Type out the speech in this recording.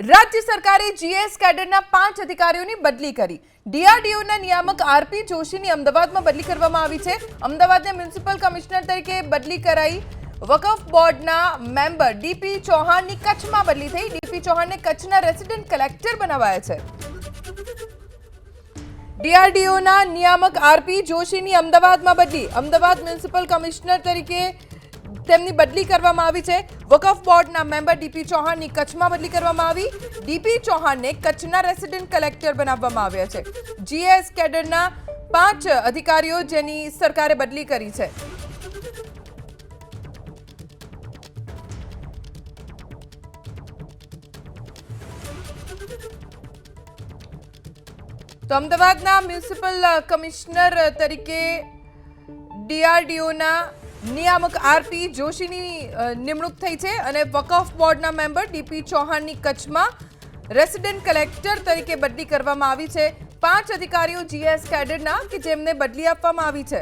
राज्य सरकारे जीएस कैडરના 5 અધિકારીઓની બદલી કરી। ડીઆરડીઓના નિયામક આરપી જોશીની અમદાવાદમાં બદલી કરવામાં આવી છે। અમદાવાદના મ્યુનિસિપલ કમિશનર તરીકે બદલી કરાઈ। વકફ બોર્ડના મેમ્બર ડીપી ચૌહાણની કચ્છમાં બદલી થઈ। ડીપી ચૌહાણને કચ્છના રેસિડેન્ટ કલેક્ટર બનાવાયા છે। ડીઆરડીઓના નિયામક આરપી જોશીની અમદાવાદમાં બદલી। અમદાવાદ મ્યુનિસિપલ કમિશનર તરીકે તેમની બદલી કરવામાં આવી છે। વકફ બોર્ડના મેમ્બર ડીપી ચૌહાણની કચ્છમાં બદલી કરવામાં આવી। ડીપી ચૌહાણને કચ્છના રેસિડેન્ટ કલેક્ટર બનાવવામાં આવ્યા છે। જીએસ કેડરના 5 અધિકારીઓ જેની સરકારે બદલી કરી છે। તો અમદાવાદના મ્યુનિસિપલ કમિશનર તરીકે ડીઆરડીઓના નિયામક આરપી જોશીની નિમણૂક થઈ છે અને વકફ બોર્ડના મેમ્બર ડીપી ચૌહાણની કચ્છમાં રેસિડેન્ટ કલેક્ટર તરીકે બદલી કરવામાં આવી છે। 5 અધિકારીઓ જીએસ કેડરના કે જેમને બદલી આપવામાં આવી છે।